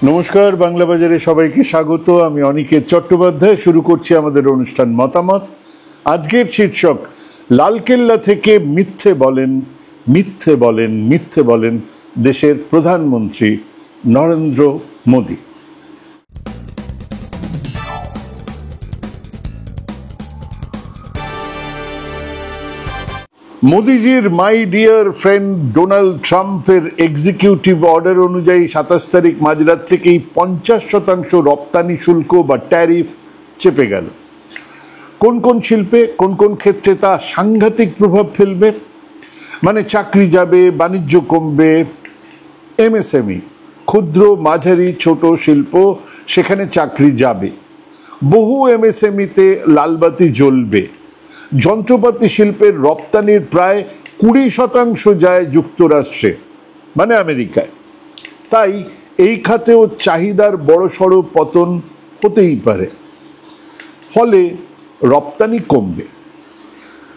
নমস্কার, বাংলা বাজারে সবাইকে স্বাগত। আমি অনিকেত চট্টোপাধ্যায়। শুরু করছি আমাদের অনুষ্ঠান মতামত। আজকের শীর্ষক, লালকেল্লা থেকে মিথ্যে বলেন, মিথ্যে বলেন, মিথ্যে বলেন দেশের প্রধানমন্ত্রী নরেন্দ্র মোদী। মোদিজির মাই ডিয়ার ফ্রেন্ড ডোনাল্ড ট্রাম্পের এক্সিকিউটিভ অর্ডার অনুযায়ী 27 তারিখ মাঝরাত থেকেই 50% রপ্তানি শুল্ক বা ট্যারিফ চেপে গেল। কোন কোন শিল্পে, কোন কোন ক্ষেত্রে তা সাংঘাতিক প্রভাব ফেলবে? মানে চাকরি যাবে, বাণিজ্য কমবে। এমএসএমই, ক্ষুদ্র মাঝারি ছোট শিল্প, সেখানে চাকরি যাবে। বহু এমএসএমইতে লালবাতি জ্বলবে। যন্ত্রপাতি শিল্পের রপ্তানির প্রায় 20% যায় যুক্তরাষ্ট্রে, মানে আমেরিকায়। তাই এই খাতেও চাহিদার বড়সড় পতন হতেই পারে, ফলে রপ্তানি কমবে।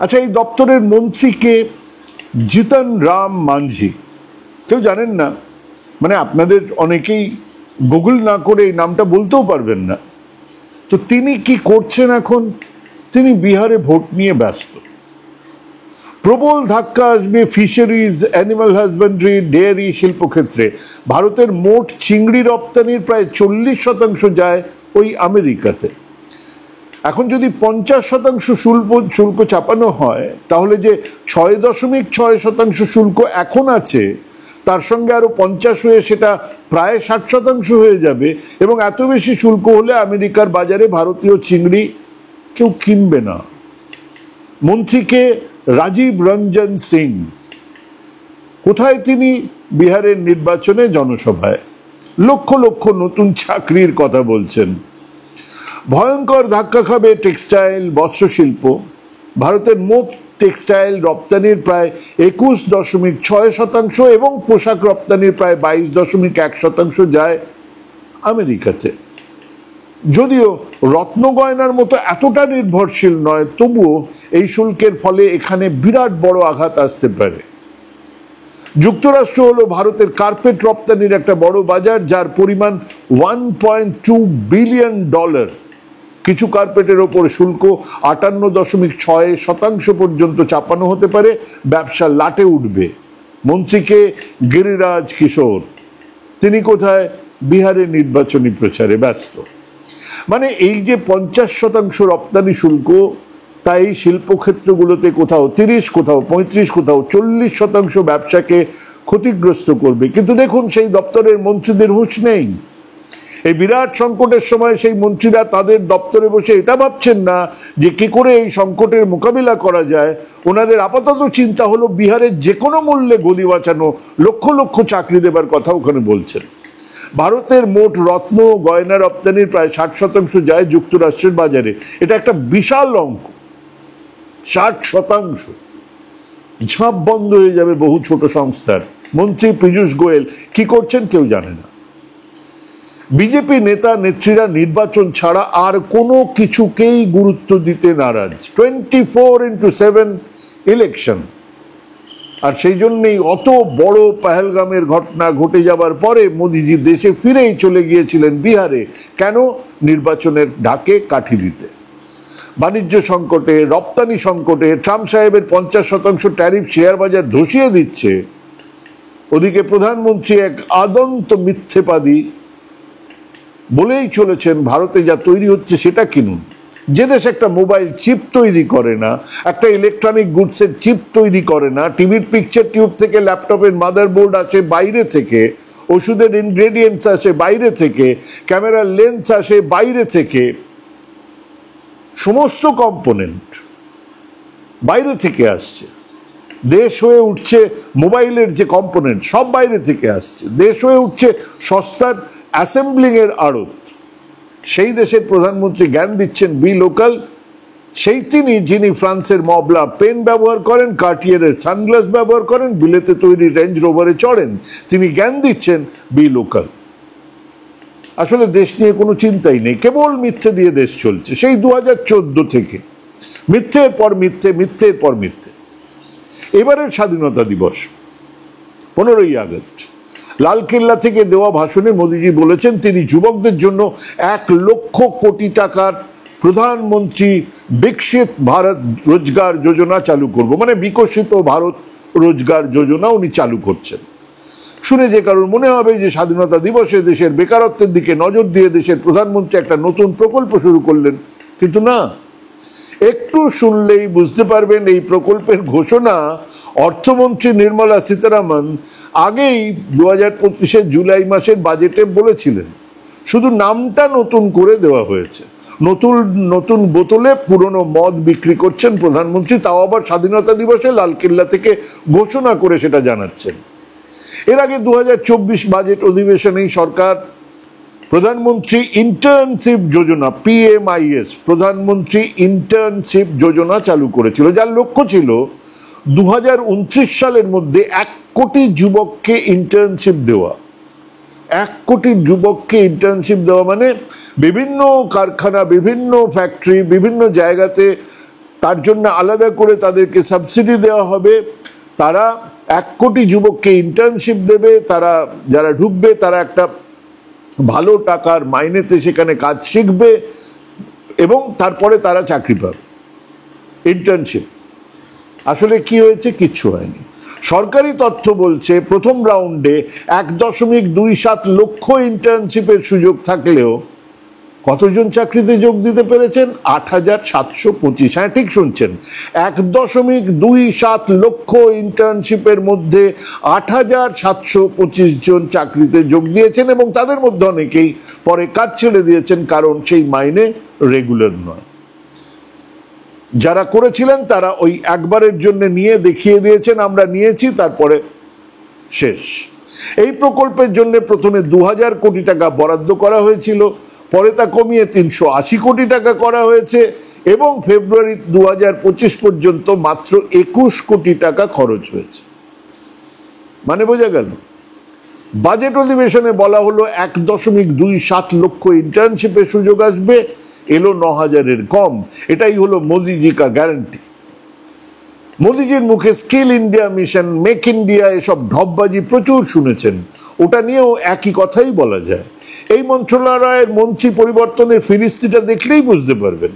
আচ্ছা, এই দপ্তরের মন্ত্রীকে জিতন রাম মাঞ্ঝি। কেউ জানেন না, মানে আপনাদের অনেকেই গুগল না করে এই নামটা বলতেও পারবেন না। তো তিনি কি করছেন এখন? তিনি বিহারে ভোট নিয়ে ব্যস্ত। প্রবল ধাক্কা আসবে ফিশারিজ, অ্যানিমাল হাজবেন্ডারি, ডেয়ারি শিল্পক্ষেত্রে। ভারতের মোট চিংড়ি রপ্তানির প্রায় 40% যায় ওই আমেরিকাতে। এখন যদি 50% শুল্ক চাপানো হয়, তাহলে যে 6.6% শুল্ক এখন আছে, তার সঙ্গে আরো 50 হয়ে সেটা প্রায় 60% হয়ে যাবে। এবং এত বেশি শুল্ক হলে আমেরিকার বাজারে ভারতীয় চিংড়ি কেউ কিনবে না। মন্ত্রীকে রাজীব রঞ্জন সিং। কোথায় তিনি? বিহারের নির্বাচনে জনসভায় লক্ষ লক্ষ নতুন চাকরির কথা বলছেন। ভয়ঙ্কর ধাক্কা খাবে টেক্সটাইল, বস্ত্রশিল্প। ভারতের মোট টেক্সটাইল রপ্তানির প্রায় 21.6% এবং পোশাক রপ্তানির প্রায় 22.1% যায় আমেরিকাতে। যদিও রত্ন গয়নার মতো এতটা নির্ভরশীল নয়, তবুও এই শুল্কের ফলে এখানে বিরাট বড় আঘাত আসতে পারে। যুক্তরাষ্ট্র হলো ভারতের কার্পেট রপ্তানির একটা বড় বাজার, যার পরিমাণ $1.2 বিলিয়ন। কিছু কার্পেটের ওপর শুল্ক 58.6% পর্যন্ত চাপানো হতে পারে। ব্যবসা লাটে উঠবে। মন্ত্রীকে গিরিরাজ কিশোর। তিনি কোথায়? বিহারের নির্বাচনী প্রচারে ব্যস্ত। মানে এই যে 50% রপ্তানি শুল্ক, তাই শিল্পক্ষেত্রগুলোতে কোথাও 30, কোথাও 35, কোথাও 40% ব্যবসাকে ক্ষতিগ্রস্ত করবে। কিন্তু দেখুন, সেই দপ্তরের মন্ত্রীদের হুঁশ নেই। এই বিরাট সংকটের সময় সেই মন্ত্রীরা তাদের দপ্তরে বসে এটা ভাবছেন না যে কি করে এই সংকটের মোকাবিলা করা যায়। ওনাদের আপাতত চিন্তা হলো বিহারের যে কোনো মূল্যে গদি বাঁচানো, লক্ষ লক্ষ চাকরি দেবার কথা ওখানে বলছেন। ভারতের মোট রত্ন গয়না রপ্তানির প্রায় 60% যায় যুক্তরাষ্ট্রের বাজারে। এটা একটা বিশাল অঙ্ক। 60%। ঝাঁপ বন্ধ হয়ে যাবে বহু ছোট সংস্থার। মন্ত্রী পীযূষ গোয়েল কি করছেন কেউ জানে না। বিজেপি নেতা নেত্রীরা নির্বাচন ছাড়া আর কোনো কিছুকেই গুরুত্ব দিতে নারাজ। 24/7 ইলেকশন। আর সেই জন্যই অত বড় পহেলগামের ঘটনা ঘটে যাবার পরে মোদিজি দেশে ফিরেই চলে গিয়েছিলেন বিহারে। কেন? নির্বাচনের ডাকে কাঠি দিতে। বাণিজ্য সংকটে, রপ্তানি সংকটে ট্রাম্প সাহেবের 50% ট্যারিফ শেয়ার বাজার ধসিয়ে দিচ্ছে। ওদিকে প্রধানমন্ত্রী এক আদন্ত মিথ্যেবাদী বলেই চলেছেন ভারতে যা তৈরি হচ্ছে সেটা কিনুন। যে দেশ একটা মোবাইল চিপ তৈরি করে না, একটা ইলেকট্রনিক গুডসের চিপ তৈরি করে না, টিভির পিকচার টিউব থেকে ল্যাপটপের মাদারবোর্ড আসে বাইরে থেকে, ওষুধের ইনগ্রেডিয়েন্টস আসে বাইরে থেকে, ক্যামেরার লেন্স আসে বাইরে থেকে, সমস্ত কম্পোনেন্ট বাইরে থেকে আসছে। দেশ হয়ে উঠছে মোবাইলের যে কম্পোনেন্ট, সব বাইরে থেকে আসছে। দেশ হয়ে উঠছে সস্তার অ্যাসেম্বলিং এর আড়ত। সেই দেশের প্রধানমন্ত্রী জ্ঞান দিচ্ছেন বি লোকাল। সেই তিনি যিনি ফ্রান্সের মবলা পেন ব্যবহার করেন, কার্টিয়ারের সানগ্লাস ব্যবহার করেন, বিলেতে তৈরি রেঞ্জ রোভারে চড়েন। তিনি জ্ঞান দিচ্ছেন বি লোকাল। আসলে দেশ নিয়ে কোনো চিন্তাই নেই, কেবল মিথ্যে দিয়ে দেশ চলছে সেই 2014 থেকে। মিথ্যের পর মিথ্যে, মিথ্যের পর মিথ্যে। এবারের স্বাধীনতা দিবস 15ই আগস্ট। লালকেল্লা থেকে দেওয়া ভাষণে মোদিজি বলেছেন তিনি যুবকদের জন্য 1,00,000 কোটি টাকার প্রধানমন্ত্রী বিকশিত ভারত রোজগার যোজনা চালু করব, মানে বিকশিত ভারত রোজগার যোজনা উনি চালু করছেন। শুনে যে কারোর মনে হবে যে স্বাধীনতা দিবসে দেশের বেকারত্বের দিকে নজর দিয়ে দেশের প্রধানমন্ত্রী একটা নতুন প্রকল্প শুরু করলেন, কিন্তু না, একটু শুনলেই বুঝতে পারবেন এই প্রকল্পের ঘোষণা অর্থমন্ত্রী নির্মলা সীতারামন আগেই 2025 জুলাই মাসের বাজেটে বলেছিলেন, শুধু নামটা নতুন করে দেওয়া হয়েছে। নতুন নতুন বোতলে পুরনো মদ বিক্রি করছেন প্রধানমন্ত্রী, তাও আবার স্বাধীনতা দিবসে লালকেল্লা থেকে ঘোষণা করে সেটা জানাচ্ছেন। এর আগে 2024 বাজেট অধিবেশনেই সরকার প্রধানমন্ত্রী ইন্টার্নশিপ যোজনা PMIS প্রধানমন্ত্রী ইন্টার্নশিপ যোজনা চালু করেছিল, যার লক্ষ্য ছিল 2029 সালের মধ্যে 1 কোটি যুবককে ইন্টার্নশিপ দেওয়া। 1 কোটি যুবককে ইন্টার্নশিপ দেওয়া মানে বিভিন্ন কারখানা, বিভিন্ন ফ্যাক্টরি, বিভিন্ন জায়গাতে তার জন্য আলাদা করে তাদেরকে সাবসিডি দেওয়া হবে। তারা 1 কোটি যুবককে ইন্টার্নশিপ দেবে, তারা যারা ঢুকবে তারা একটা ভালো টাকার মাইনেতে সেখানে কাজ শিখবে এবং তারপরে তারা চাকরি পাবে। ইন্টার্নশিপ আসলে কি হয়েছে? কিচ্ছু হয়নি। সরকারি তথ্য বলছে প্রথম রাউন্ডে 1.27 লক্ষ ইন্টার্নশিপের সুযোগ থাকলেও কতজন চাকরিতে যোগ দিতে পেরেছেন? 8,725। হ্যাঁ, ঠিক শুনছেন, 1.27 লক্ষ ইন্টার্নশিপের মধ্যে 8,725 জন চাকরিতে যোগ দিয়েছেন এবং তাদের মধ্যে অনেকেই পরে কাজ ছেড়ে দিয়েছেন, কারণ সেই মাইনে রেগুলার নয়। যারা করেছিলেন তারা ওই একবারের জন্য নিয়ে দেখিয়ে দিয়েছেন আমরা নিয়েছি, তারপরে শেষ। এই প্রকল্পের জন্য প্রথমে 2,000 কোটি টাকা বরাদ্দ করা হয়েছিল, পরে তা কমিয়ে 380 কোটি টাকা করা হয়েছে এবং ফেব্রুয়ারি 2025 পর্যন্ত মাত্র 21 কোটি টাকা খরচ হয়েছে। মানে বোঝা গেল, বাজেট অধিবেশনে বলা হলো 1.27 লক্ষ ইন্টার্নশিপের সুযোগ আসবে, এলো 9,000-এর কম। এটাই হলো মোদিজি কা গ্যারান্টি। মোদিজির মুখে skill India mission, make India এসব ঢপবাজি প্রচুর শুনেছেন, ওটা নিয়েও একই কথাই বলা যায়। এই মন্ত্রণালয়ের মন্ত্রী পরিবর্তনের ফিরিস্তিটা দেখলেই বুঝতে পারবেন।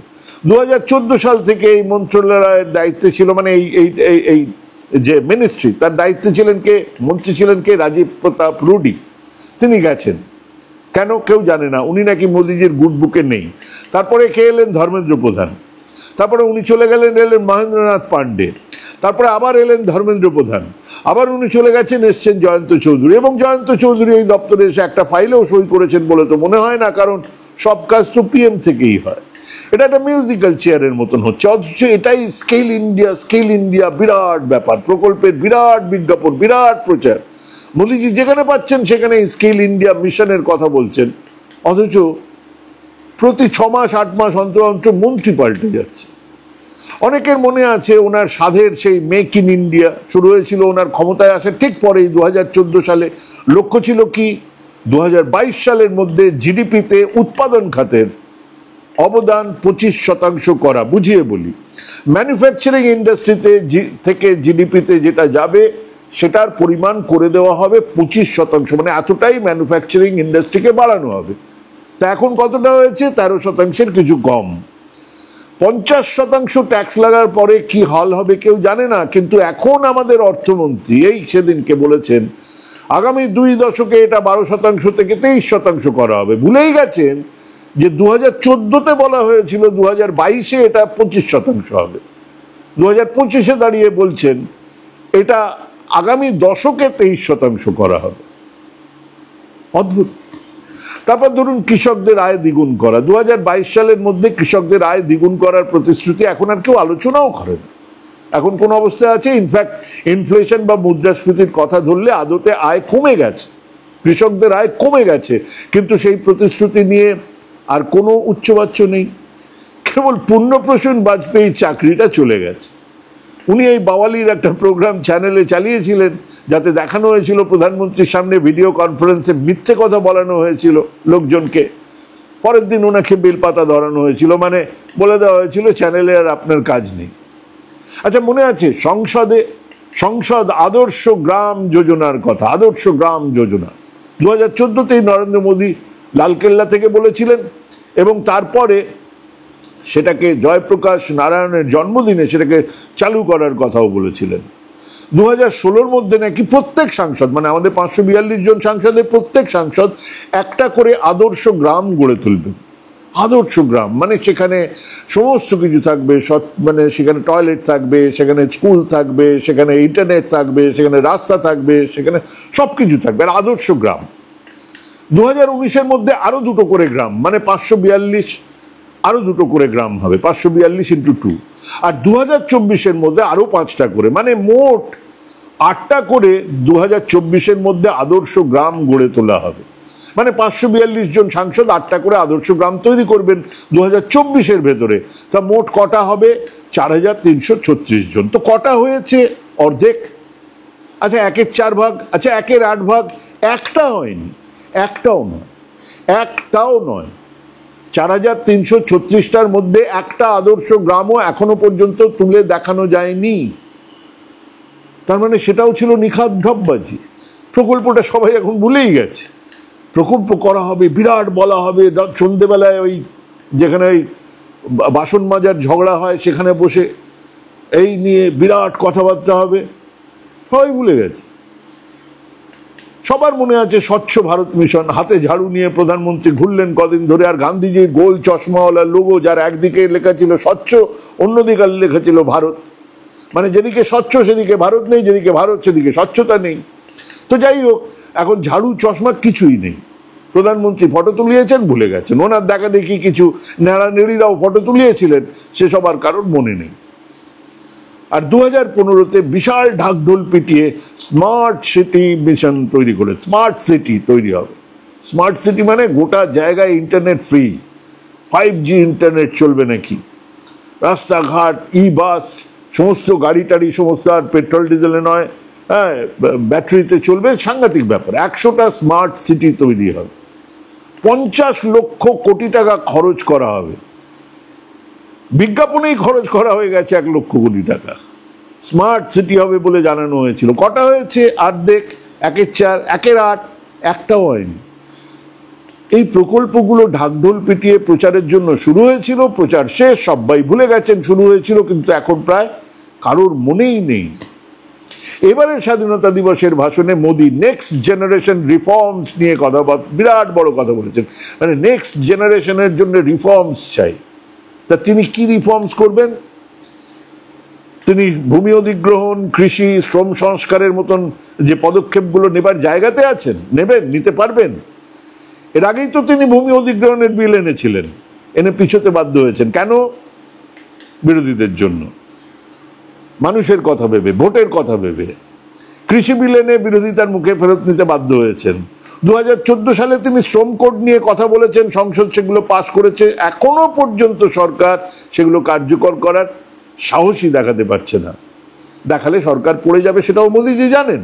2014 সাল থেকে এই মন্ত্রণালয়ের দায়িত্বে ছিল, মানে এই যে মিনিস্ট্রি, তার দায়িত্বে ছিলেন কে? মন্ত্রী ছিলেন কে? রাজীব প্রতাপ রুডি। তিনি গেছেন কেন কেউ জানে না, উনি নাকি মোদিজির গুড বুকে নেই। তারপরে কে এলেন? ধর্মেন্দ্র প্রধান। তারপরে উনি চলে গেলেন, এলেন মহেন্দ্রনাথ পাণ্ডে। তারপরে আবার এলেন ধর্মেন্দ্র প্রধান, আবার উনি চলে গেছেন, এসছেন জয়ন্ত চৌধুরী। এবং জয়ন্ত চৌধুরী এই দপ্তরে এসে একটা ফাইলেও সই করেছেন বলে তো মনে হয় না, কারণ সব কাজ তো PM থেকেই হয়। এটা একটা মিউজিক্যাল চেয়ারের মতন হচ্ছে, অথচ এটাই স্কেল ইন্ডিয়া। স্কেল ইন্ডিয়া বিরাট ব্যাপার, প্রকল্পের বিরাট বিজ্ঞাপন, বিরাট প্রচার। মোদিজি যেখানে পাচ্ছেন সেখানে স্কেল ইন্ডিয়া মিশনের কথা বলছেন, অথচ প্রতি 6 মাস 8 মাস অন্তর অন্তর মন্ত্রী পাল্টে যাচ্ছে। অনেকের মনে আছে ওনার সাধের সেই মেক ইন ইন্ডিয়া শুরু হয়েছিল ওনার ক্ষমতায় আসার ঠিক পরেই 2014 সালে। লক্ষ্য ছিল কি? 2022 সালের মধ্যে জিডিপিতে উৎপাদন খাতের অবদান 25% করা। বুঝিয়ে বলি, ম্যানুফ্যাকচারিং ইন্ডাস্ট্রিতে থেকে জিডিপিতে যেটা যাবে সেটার পরিমাণ করে দেওয়া হবে 25%, মানে এতটাই ম্যানুফ্যাকচারিং ইন্ডাস্ট্রিকে বাড়ানো হবে। তা এখন কতটা হয়েছে? 13%-এর কিছু কম। 50% ট্যাক্স লাগার পরে কি হাল হবে কেউ জানে না, কিন্তু এখন আমাদের অর্থমন্ত্রী এই সেদিনকে বলেছেন আগামী 2 দশকে এটা 12% থেকে 23% করা হবে। ভুলেই গেছেন যে 2014-তে বলা হয়েছিল 2022-এ এটা 25% হবে। 2025-এ দাঁড়িয়ে বলছেন এটা আগামী দশকে 23% করা হবে। অদ্ভুত। তারপর ধরুন কৃষকদের আয় দ্বিগুণ করা। 2022 সালের মধ্যে কৃষকদের আয় দ্বিগুণ করার প্রতিশ্রুতি এখন আর কেউ আলোচনাও করে না। এখন কোন অবস্থায় আছে? ইনফ্যাক্ট ইনফ্লেশন বা মুদ্রাস্ফীতির কথা ধরলে আদতে আয় কমে গেছে, কৃষকদের আয় কমে গেছে, কিন্তু সেই প্রতিশ্রুতি নিয়ে আর কোনো উচ্চবাচ্য নেই। কেবল পূর্ণপ্রসূন বাজপেয়ী চাকরিটা চলে গেছে। উনি এই বাওয়ালির একটা প্রোগ্রাম চ্যানেলে চালিয়েছিলেন, যাতে দেখানো হয়েছিল প্রধানমন্ত্রীর সামনে ভিডিও কনফারেন্সে মিথ্যে কথা বলানো হয়েছিল লোকজনকে। পরের দিন ওনাকে বেলপাতা ধরানো হয়েছিল, মানে বলে দেওয়া হয়েছিল চ্যানেলে আর আপনার কাজ নেই। আচ্ছা, মনে আছে সংসদে সংসদ আদর্শ গ্রাম যোজনার কথা, আদর্শ গ্রাম যোজনা 2014-তেই নরেন্দ্র মোদী লালকেল্লা থেকে বলেছিলেন এবং তারপরে সেটাকে জয়প্রকাশ নারায়ণের জন্মদিনে সেটাকে চালু করার কথাও বলেছিলেন। 2016-র মধ্যে নাকি প্রত্যেক সাংসদ, মানে আমাদের 542 জন সাংসদের প্রত্যেক সাংসদ একটা করে আদর্শ গ্রাম গড়ে তুলবেন। আদর্শ গ্রাম মানে সেখানে সমস্ত কিছু থাকবে, মানে সেখানে টয়লেট থাকবে, সেখানে স্কুল থাকবে, সেখানে ইন্টারনেট থাকবে, সেখানে রাস্তা থাকবে, সেখানে সব কিছু থাকবে, আর আদর্শ গ্রাম। 2019-এর মধ্যে আরো দুটো করে গ্রাম, মানে 542 আরো দুটো করে গ্রাম হবে, 542 × 2। আর 2024-এর মধ্যে আরো 5টা করে, মানে মোট 8টা করে 2024-এর মধ্যে আদর্শ গ্রাম গড়ে তোলা হবে। মানে 542 জন সাংসদ 8টা করে আদর্শ গ্রাম তৈরি করবেন 2024-এর ভেতরে। তা মোট কটা হবে? 4336 জন। তো কটা হয়েছে? অর্ধেক। আচ্ছা 1/4 ভাগ, আচ্ছা 1/8 ভাগ, একটা হয়নি, একটাও নয়, একটাও নয়। 4336টার মধ্যে একটা আদর্শ গ্রামও এখনো পর্যন্ত তুলে দেখানো যায়নি। তার মানে সেটাও ছিল নিখাদ ঢপবাজি। প্রকল্পটা সবাই এখন ভুলেই গেছে। প্রকল্প করা হবে, বিরাট বলা হবে, সন্ধেবেলায় ওই যেখানে ওই বাসন মাজার ঝগড়া হয় সেখানে বসে এই নিয়ে বিরাট কথাবার্তা হবে, সবাই ভুলে গেছে। সবার মনে আছে স্বচ্ছ ভারত মিশন, হাতে ঝাড়ু নিয়ে প্রধানমন্ত্রী ঘুরলেন কদিন ধরে, আর গান্ধীজির গোল চশমাওয়ালা লোগো, যার একদিকে লেখা ছিল স্বচ্ছ, অন্যদিকে লেখা ছিল ভারত। মানে যেদিকে স্বচ্ছ সেদিকে ভারত নেই, যেদিকে ভারত সেদিকে স্বচ্ছতা নেই। তো যাই হোক, এখন ঝাড়ু চশমা কিছুই নেই। প্রধানমন্ত্রী ফটো তুলিয়েছেন, ভুলে গেছেন। ওনার দেখা দেখি কিছু নেড়ানেড়িরাও ফটো তুলিয়েছিলেন, সেসব আর কারোর মনে নেই। আর 2015-তে বিশাল ঢাকঢোল পিটিয়ে স্মার্ট সিটি মিশন তৈরি করে, স্মার্ট সিটি তৈরি হবে। স্মার্ট সিটি মানে গোটা জায়গায় ইন্টারনেট ফ্রি, 5G ইন্টারনেট চলবে নাকি, রাস্তাঘাট, বাস, সমস্ত গাড়ি টাড়ি সমস্ত আর পেট্রোল ডিজেলে নয়, হ্যাঁ ব্যাটারিতে চলবে। সাংঘাতিক ব্যাপার। 100টা স্মার্ট সিটি তৈরি হবে, 50 লক্ষ কোটি টাকা খরচ করা হবে। বিজ্ঞাপনেই খরচ করা হয়ে গেছে 1 লক্ষ কোটি টাকা। স্মার্ট সিটি হবে বলে জানানো হয়েছিল। কটা হয়েছে? অর্ধেক, 1/4, 1/8, একটাও হয়নি। এই প্রকল্পগুলো ঢাকঢোল পিটিয়ে প্রচারের জন্য শুরু হয়েছিল, প্রচার শেষ, সবাই ভুলে গেছেন শুরু হয়েছিল, কিন্তু এখন প্রায় কারোর মনেই নেই। এবারের স্বাধীনতা দিবসের ভাষণে মোদী নেক্সট জেনারেশন রিফর্মস নিয়ে বিরাট বড় কথা বলেছেন। মানে নেক্সট জেনারেশনের জন্য রিফর্মস চাই। তা তিনি কি রিফর্মস করবেন? তিনি ভূমি অধিগ্রহণ, কৃষি, শ্রম সংস্কারের মতন যে পদক্ষেপগুলো নেবার জায়গাতে আছেন, নিতে পারবেন? এর আগেই তো তিনি ভূমি অধিগ্রহণের বিল এনেছিলেন, এনে পিছোতে বাধ্য হয়েছেন। কেন? বিরোধীদের জন্য, মানুষের কথা ভেবে, ভোটের কথা ভেবে। কৃষি বিল এনে বিরোধিতার মুখে ফেরত নিতে বাধ্য হয়েছেন। 2014 সালে তিনি শ্রম কোড নিয়ে কথা বলেছেন, সংসদ সেগুলো পাশ করেছে। এখনো পর্যন্ত সরকার সেগুলো কার্যকর করার সাহসই দেখাতে পারছে না। দেখালে সরকার পড়ে যাবে, সেটাও মোদীজি জানেন।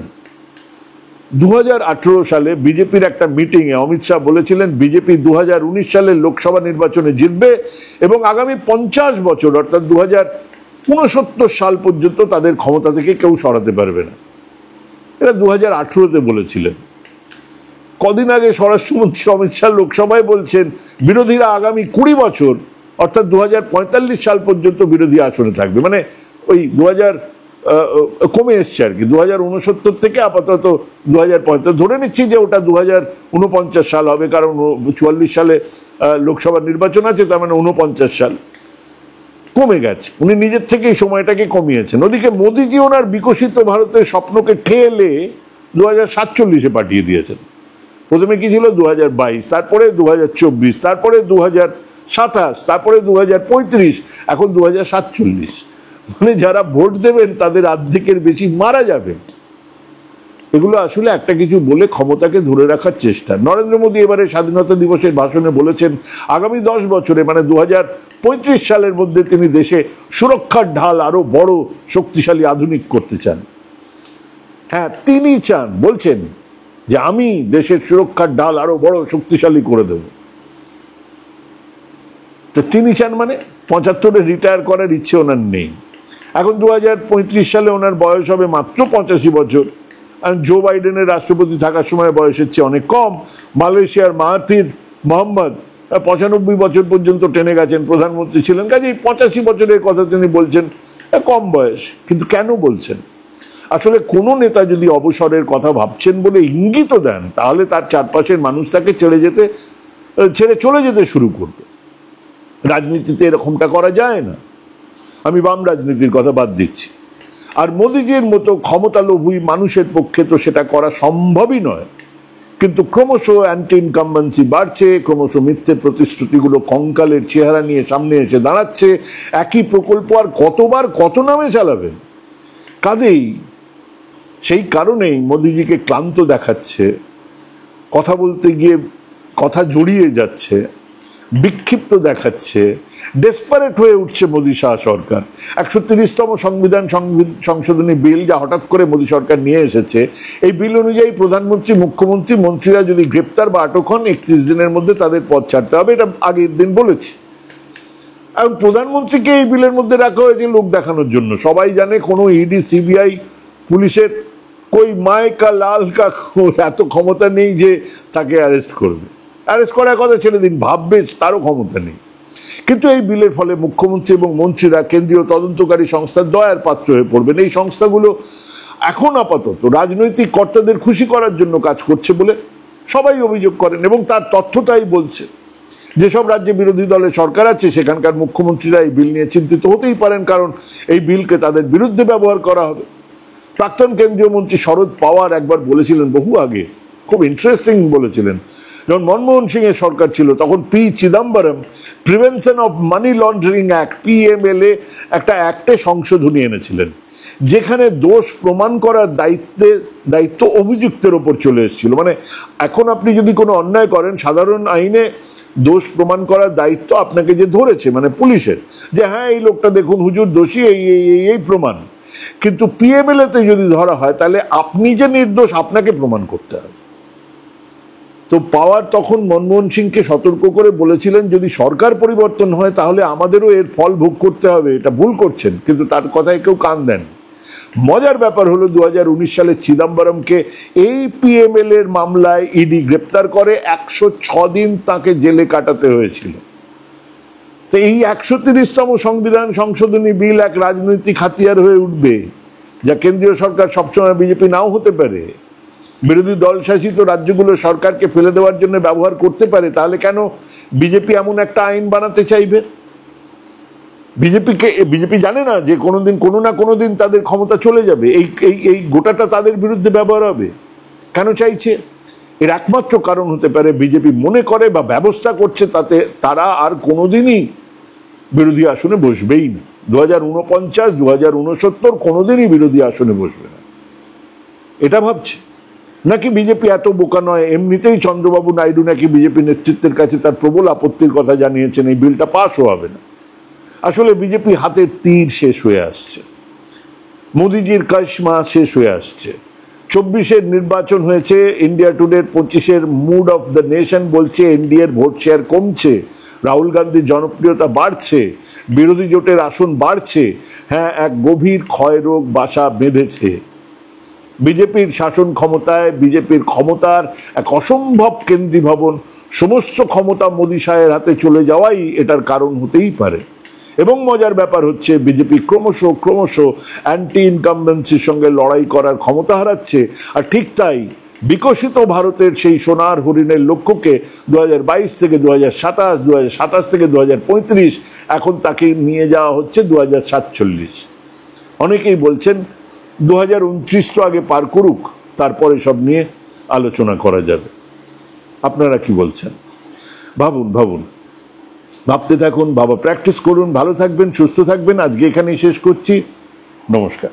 2018 সালে বিজেপির একটা মিটিংয়ে অমিত শাহ বলেছিলেন বিজেপি 2019 সালের লোকসভা নির্বাচনে জিতবে এবং আগামী 50 বছর অর্থাৎ 2069 সাল পর্যন্ত তাদের ক্ষমতা থেকে কেউ সরাতে পারবে না। এটা 2018-তে বলেছিলেন। কদিন আগে স্বরাষ্ট্রমন্ত্রী অমিত শাহ লোকসভায় বলছেন বিরোধীরা আগামী 20 বছর অর্থাৎ 2045 সাল পর্যন্ত বিরোধী আসনে থাকবে। মানে ওই 2000 কমে এসছে আর কি, 2069 থেকে আপাতত 2045 ধরে নিচ্ছি যে ওটা 2049 সাল হবে, কারণ 44 সালে লোকসভা নির্বাচন আছে, তার মানে 49 সাল কমে গেছে। উনি নিজের থেকেই সময়টাকে কমিয়েছেন। ওদিকে মোদীজি ওনার বিকশিত ভারতের স্বপ্নকে ঠেলে 2047-এ পাঠিয়ে দিয়েছেন। প্রথমে কি ছিল 2022, তারপরে 2024, তারপরে 2027, তারপরে 2035, এখন 2047। মানে যারা ভোট দেবেন তাদের অর্ধেকের বেশি মারা যাবে। এগুলো আসলে একটা কিছু বলে ক্ষমতাকে ধরে রাখার চেষ্টা। নরেন্দ্র মোদী এবারে স্বাধীনতা দিবসের ভাষণে বলেছেন আগামী 10 বছরে মানে 2035 সালের মধ্যে তিনি দেশে সুরক্ষার ঢাল আরো বড়, শক্তিশালী, আধুনিক করতে চান। হ্যাঁ, তিনি চান, বলছেন যে আমি দেশের সুরক্ষার ঢাল আরো বড় শক্তিশালী করে দেব। তো তিনি চান মানে 75-এ রিটায়ার করার ইচ্ছে ওনার নেই। এখন 2035 সালে ওনার বয়স হবে মাত্র 85 বছর। আর জো বাইডেনের রাষ্ট্রপতি থাকার সময় বয়সের চেয়ে অনেক কম। মালয়েশিয়ার মাহাথির মোহাম্মদ 95 বছর পর্যন্ত টেনে গেছেন, প্রধানমন্ত্রী ছিলেন। কাজেই 85 বছরের কথা তিনি বলছেন, কম বয়স। কিন্তু কেন বলছেন? আসলে কোনো নেতা যদি অবসরের কথা ভাবছেন বলে ইঙ্গিত দেন, তাহলে তার চারপাশের মানুষ তাকে ছেড়ে চলে যেতে শুরু করবে। রাজনীতিতে এরকমটা করা যায় না। আমি বাম রাজনীতির কথা বাদ দিচ্ছি। আর মোদিজির মতো ক্ষমতালোভী মানুষের পক্ষে তো সেটা করা সম্ভবই নয়। কিন্তু ক্রমশ অ্যান্টি ইনকাম্বেন্সি বাড়ছে, ক্রমশ মিথ্যে প্রতিশ্রুতিগুলো কঙ্কালের চেহারা নিয়ে সামনে এসে দাঁড়াচ্ছে। একই প্রকল্প আর কতবার কত নামে চালাবেন? কাজেই সেই কারণেই মোদিজিকে ক্লান্ত দেখাচ্ছে, কথা বলতে গিয়ে কথা জড়িয়ে যাচ্ছে, বিক্ষিপ্ত দেখাচ্ছে, ডেসপারেট হয়ে উঠছে মোদি শাহ সরকার। 130তম সংশোধনী বিল যা হঠাৎ করে মোদি সরকার নিয়ে এসেছে, এই বিল অনুযায়ী প্রধানমন্ত্রী, মুখ্যমন্ত্রী, মন্ত্রীরা যদি গ্রেপ্তার বা আটক হন 31 দিনের মধ্যে তাদের পদ ছাড়তে হবে। এটা আগের দিন বলেছি। এবং প্রধানমন্ত্রীকে এই বিলের মধ্যে রাখা হয়েছে লোক দেখানোর জন্য। সবাই জানে কোনো ইডি, সিবিআই, পুলিশের কই মায় কা লাল কা এত ক্ষমতা নেই যে তাকে অ্যারেস্ট করবে। অ্যারেস্ট করার কথা ছেড়ে দিন, ভাববে তারও ক্ষমতা নেই। কিন্তু এই বিলের ফলে মুখ্যমন্ত্রী এবং মন্ত্রীরা কেন্দ্রীয় তদন্তকারী সংস্থার দয়ার পাত্র হয়ে পড়বেন। এই সংস্থাগুলো এখন আপাতত রাজনৈতিক কর্তাদের খুশি করার জন্য কাজ করছে বলে সবাই অভিযোগ করেন, এবং তার তথ্যটাই বলছে। যেসব রাজ্যে বিরোধী দলের সরকার আছে সেখানকার মুখ্যমন্ত্রীরা এই বিল নিয়ে চিন্তিত হতেই পারেন, কারণ এই বিলকে তাদের বিরুদ্ধে ব্যবহার করা হবে। প্রাক্তন কেন্দ্রীয় মন্ত্রী শরদ পাওয়ার একবার বলেছিলেন, বহু আগে, খুব ইন্টারেস্টিং বলেছিলেন, যখন মনমোহন সিং এর সরকার ছিল তখন P Chidambaram prevention of money laundering act, PMLA, একটা অ্যাক্টে সংশোধনী এনেছিলেন, যেখানে দোষ প্রমাণ করার দায়িত্ব অভিযুক্তের ওপর চলে এসেছিল। মানে এখন আপনি যদি কোনো অন্যায় করেন, সাধারণ আইনে দোষ প্রমাণ করার দায়িত্ব আপনাকে যে ধরেছে, মানে পুলিশের, যে হ্যাঁ এই লোকটা দেখুন হুজুর দোষী, এই প্রমাণ। কিন্তু পিএমএলএতে যদি ধরা হয় তাহলে আপনি যে নির্দোষ আপনাকে প্রমাণ করতে হবে। তো পাওয়ার তখন মনমোহন সিংকে সতর্ক করে বলেছিলেন, যদি সরকার পরিবর্তন হয় তাহলে আমাদেরও এর ফল ভোগ করতে হবে, এটা ভুল করছেন। কিন্তু তার কথায় কেউ কান দেন। মজার ব্যাপার হলো 2019 সালে চিদম্বরমকে এই পিএমএল এর মামলায় ইডি গ্রেপ্তার করে 106 দিন তাকে জেলে কাটাতে হয়েছিল। তো এই 130তম সংবিধান সংশোধনী বিল এক রাজনৈতিক হাতিয়ার হয়ে উঠবে, যা কেন্দ্রীয় সরকার সবসময় বিজেপি নাও হতে পারে, বিরোধী দল শাসিত রাজ্যগুলো সরকারকে ফেলে দেওয়ার জন্য ব্যবহার করতে পারে। তাহলে কেন বিজেপি এমন একটা আইন বানাতে চাইবে? বিজেপি জানে না যে কোনোদিন কোনো না কোনোদিন তাদের ক্ষমতা চলে যাবে, এই গোটাটা তাদের বিরুদ্ধে ব্যবহার হবে? কেন চাইছে? এর একমাত্র কারণ হতে পারে বিজেপি মনে করে বা ব্যবস্থা করছে তাতে তারা আর কোনোদিনই বিরোধী আসনে বসবেই না। 2049, 2069 কোনোদিনই বিরোধী আসনে বসবে না, এটা ভাবছে। নাকি বিজেপি এত বোকা নয়, এমনিতেই চন্দ্রবাবু নাইডু নাকি বিজেপি নেতৃত্বের কাছে তার প্রবল আপত্তির কথা জানিয়েছেন, এই বিলটা পাসও হবে না। আসলে বিজেপি হাতের তীর শেষ হয়ে আসছে, মোদিজির কাশমা শেষ হয়ে আসছে। 24-এর নির্বাচন হয়েছে, ইন্ডিয়া টুডের 25-এর মুড অফ দ্য নেশন বলছে এনডিএর ভোট শেয়ার কমছে, রাহুল গান্ধীর জনপ্রিয়তা বাড়ছে, বিরোধী জোটের আসন বাড়ছে। হ্যাঁ, এক গভীর ক্ষয়রোগ বাসা বেঁধেছে বিজেপির শাসন ক্ষমতায়। বিজেপির ক্ষমতার এক অসম্ভব কেন্দ্রীভবন, সমস্ত ক্ষমতা মোদি শাহের হাতে চলে যাওয়াই এটার কারণ হতেই পারে। এবং মজার ব্যাপার হচ্ছে বিজেপি ক্রমশ অ্যান্টি ইনকামবেন্সির সঙ্গে লড়াই করার ক্ষমতা হারাচ্ছে। আর ঠিক তাই বিকশিত ভারতের সেই সোনার হরিণের লক্ষ্যকে 2022 থেকে 2027, 2027 থেকে 2035, এখন তাকে নিয়ে যাওয়া হচ্ছে 2047। অনেকেই বলছেন 2029 তো আগে পার করুক, তারপরে সব নিয়ে আলোচনা করা যাবে। আপনারা কি বলছেন? ভাবুন, ভাবতে থাকুন, প্র্যাকটিস করুন। ভালো থাকবেন, সুস্থ থাকবেন। আজকে এখানেই শেষ করছি। নমস্কার।